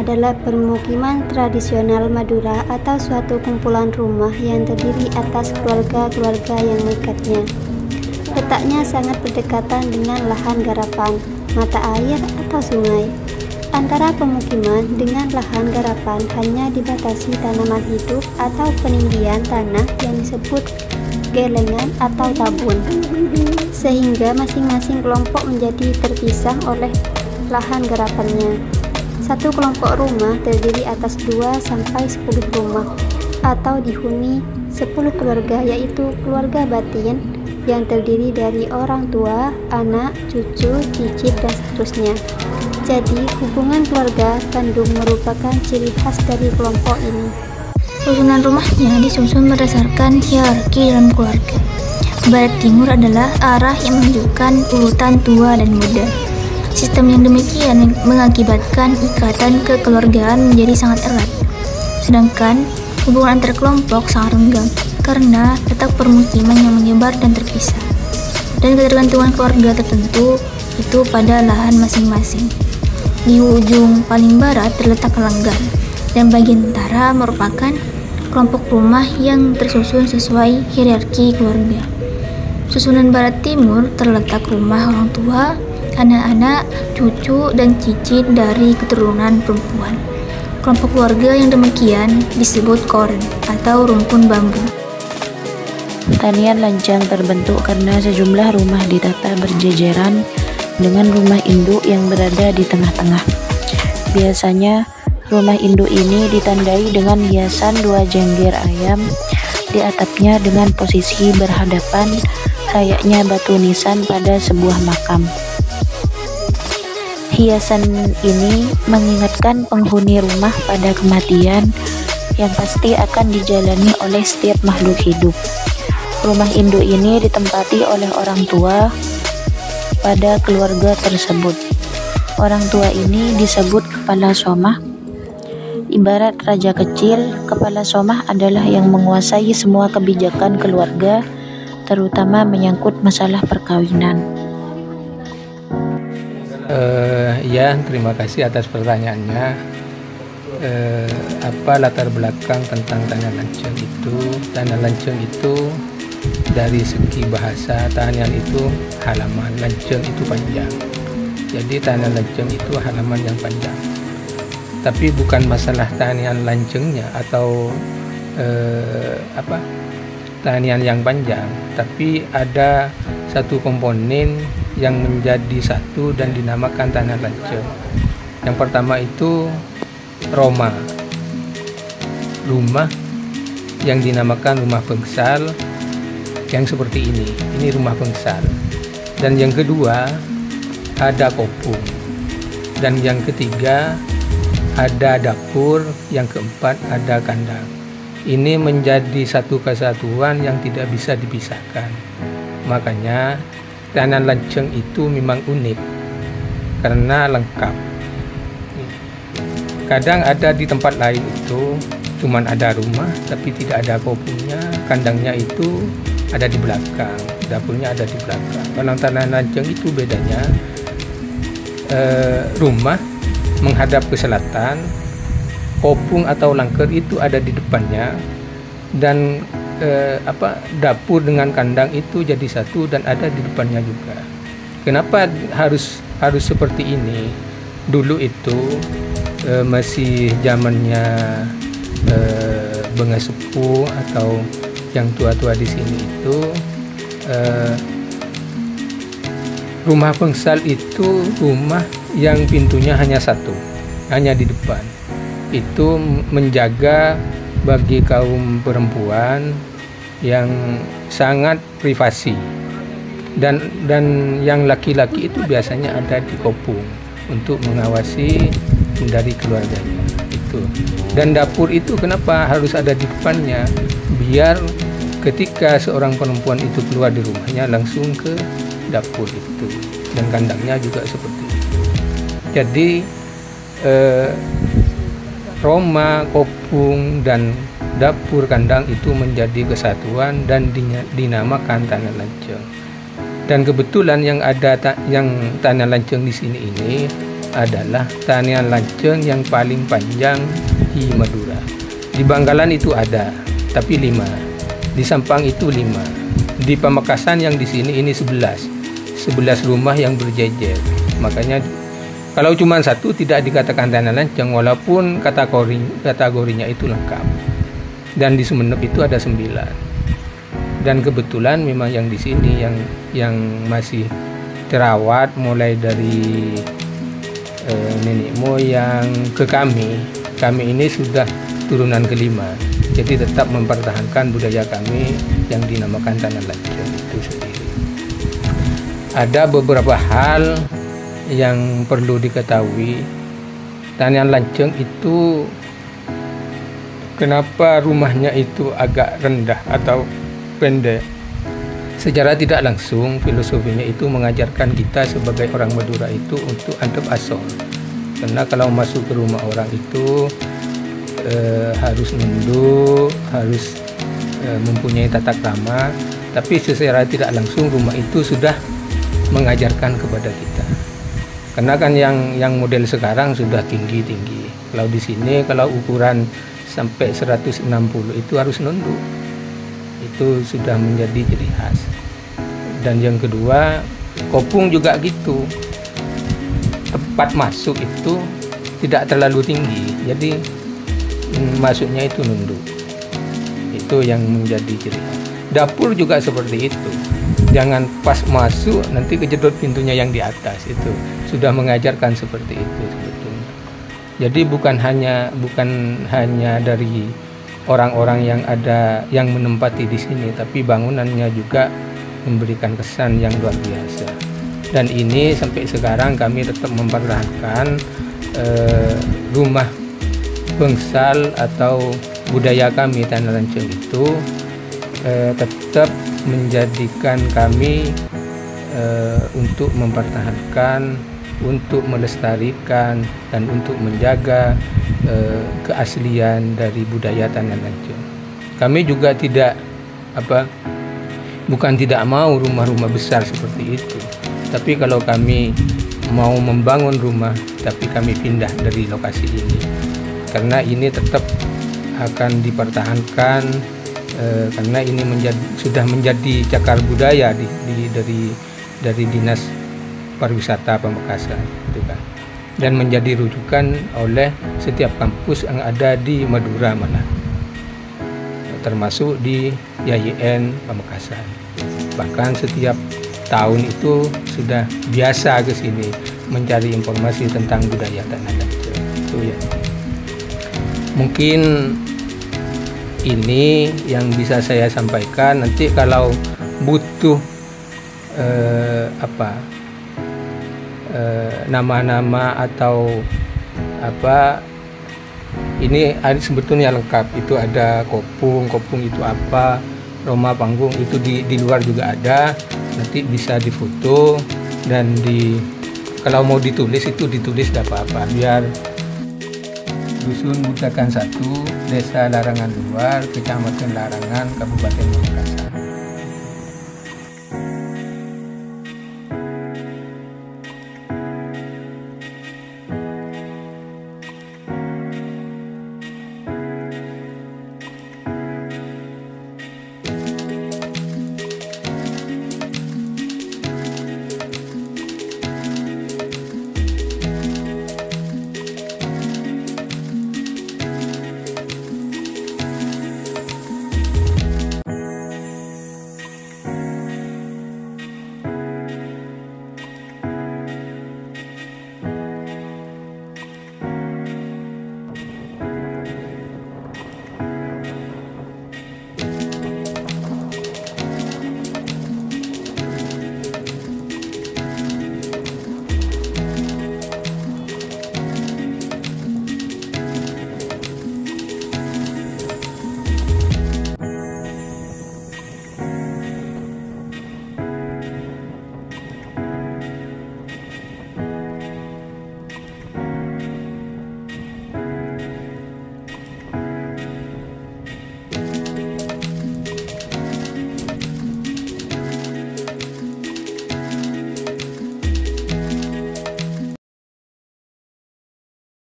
adalah permukiman tradisional Madura atau suatu kumpulan rumah yang terdiri atas keluarga-keluarga yang mengikatnya. Letaknya sangat berdekatan dengan lahan garapan, mata air atau sungai. Antara pemukiman dengan lahan garapan hanya dibatasi tanaman hidup atau peninggian tanah yang disebut gelengan atau tabun, sehingga masing-masing kelompok menjadi terpisah oleh lahan garapannya. Satu kelompok rumah terdiri atas 2-10 rumah atau dihuni 10 keluarga, yaitu keluarga batin yang terdiri dari orang tua, anak, cucu, cicit, dan seterusnya. Jadi, hubungan keluarga kandung merupakan ciri khas dari kelompok ini. Susunan rumahnya disusun berdasarkan hierarki dalam keluarga. Barat timur adalah arah yang menunjukkan urutan tua dan muda. Sistem yang demikian mengakibatkan ikatan kekeluargaan menjadi sangat erat. Sedangkan hubungan antar kelompok sangat renggang karena letak permukiman yang menyebar dan terpisah, dan ketergantungan keluarga tertentu itu pada lahan masing-masing. Di ujung paling barat terletak Langgar, dan bagian utara merupakan kelompok rumah yang tersusun sesuai hierarki keluarga. Susunan barat timur terletak rumah orang tua, anak-anak, cucu, dan cicit dari keturunan perempuan. Kelompok keluarga yang demikian disebut koren atau rumpun bambu. Tanian lancang terbentuk karena sejumlah rumah ditata berjejeran dengan rumah induk yang berada di tengah-tengah. Biasanya, rumah induk ini ditandai dengan hiasan 2 jengger ayam di atapnya dengan posisi berhadapan layaknya batu nisan pada sebuah makam. Hiasan ini mengingatkan penghuni rumah pada kematian yang pasti akan dijalani oleh setiap makhluk hidup. Rumah induk ini ditempati oleh orang tua pada keluarga tersebut. Orang tua ini disebut kepala somah. Ibarat raja kecil, kepala somah adalah yang menguasai semua kebijakan keluarga, terutama menyangkut masalah perkawinan. Ya, terima kasih atas pertanyaannya. Apa latar belakang tentang tanah lanceng itu? Tanah lanceng itu dari segi bahasa, tanian itu halaman, lanceng itu panjang. Jadi tanah lanceng itu halaman yang panjang. Tapi bukan masalah tanian lancengnya atau tanian yang panjang, tapi ada satu komponen yang menjadi satu dan dinamakan tanah lanceng. Yang pertama itu Roma, rumah yang dinamakan rumah pengsal yang seperti ini rumah pengsal. Dan yang kedua ada kopung, dan yang ketiga ada dapur, yang keempat ada kandang. Ini menjadi satu kesatuan yang tidak bisa dipisahkan. Makanya tanah lanceng itu memang unik karena lengkap. Kadang ada di tempat lain itu cuman ada rumah tapi tidak ada kopungnya, kandangnya itu ada di belakang, dapurnya ada di belakang. Kalau tanah lanceng itu bedanya, rumah menghadap ke selatan, kopung atau langker itu ada di depannya, dan dapur dengan kandang itu jadi satu dan ada di depannya juga. Kenapa harus seperti ini? Dulu itu masih zamannya benga sepuh atau yang tua-tua di sini itu, rumah pengsal itu rumah yang pintunya hanya satu, hanya di depan. Itu menjaga bagi kaum perempuan yang sangat privasi, dan yang laki-laki itu biasanya ada di kopung untuk mengawasi dari keluarganya itu. Dan dapur itu kenapa harus ada di depannya? Biar ketika seorang perempuan itu keluar di rumahnya langsung ke dapur itu, dan kandangnya juga seperti itu. Jadi Roma, kopung, dan dapur kandang itu menjadi kesatuan dan dinamakan tanah lanceng. Dan kebetulan yang tanah lanceng di sini ini adalah tanian lanceng yang paling panjang di Madura. Di Bangkalan itu ada, tapi 5. Di Sampang itu 5. Di Pamekasan yang di sini ini 11 rumah yang berjejer. Makanya kalau cuma 1 tidak dikatakan tanian lanceng, walaupun kategorinya itu lengkap. Dan di Sumeneb itu ada 9. Dan kebetulan memang yang di sini yang masih terawat mulai dari nenek moyang ke kami ini sudah turunan ke-5. Jadi tetap mempertahankan budaya kami yang dinamakan tanian lanceng itu sendiri. Ada beberapa hal yang perlu diketahui. Tanian lanceng itu kenapa rumahnya itu agak rendah atau pendek? Secara tidak langsung filosofinya itu mengajarkan kita sebagai orang Madura itu untuk antep asor. Karena kalau masuk ke rumah orang itu harus nunduk, harus mempunyai tata krama. Tapi secara tidak langsung rumah itu sudah mengajarkan kepada kita. Karena kan yang model sekarang sudah tinggi-tinggi. Kalau di sini kalau ukuran sampai 160 itu harus nunduk. Itu sudah menjadi ciri khas. Dan yang kedua, kopung juga gitu. Tempat masuk itu tidak terlalu tinggi. Jadi masuknya itu nunduk. Itu yang menjadi ciri khas. Dapur juga seperti itu. Jangan pas masuk nanti kejedot pintunya yang di atas. Itu sudah mengajarkan seperti itu sebetulnya. Jadi bukan hanya dari orang-orang yang menempati di sini, tapi bangunannya juga memberikan kesan yang luar biasa. Dan ini sampai sekarang kami tetap mempertahankan rumah bengsal atau budaya kami tanian lanceng itu tetap menjadikan kami untuk mempertahankan, untuk melestarikan dan untuk menjaga keaslian dari budaya tanian lanceng. Kami juga bukan tidak mau rumah-rumah besar seperti itu. Tapi kalau kami mau membangun rumah, tapi kami pindah dari lokasi ini. Karena ini tetap akan dipertahankan, karena ini sudah menjadi cagar budaya dari Dinas Pariwisata Pamekasan, gitu kan. Dan menjadi rujukan oleh setiap kampus yang ada di Madura malah, termasuk di YIN Pamekasan. Bahkan setiap tahun itu sudah biasa ke sini mencari informasi tentang budaya tanian lanceng. Itu ya. Mungkin ini yang bisa saya sampaikan. Nanti kalau butuh nama-nama atau ini sebetulnya lengkap. Itu ada kopung itu apa, Roma panggung itu di luar juga ada. Nanti bisa difoto dan kalau mau ditulis itu ditulis tidak apa-apa. Biar Dusun Butakan 1, Desa Larangan Luar, Kecamatan Larangan, Kabupaten Pamekasan.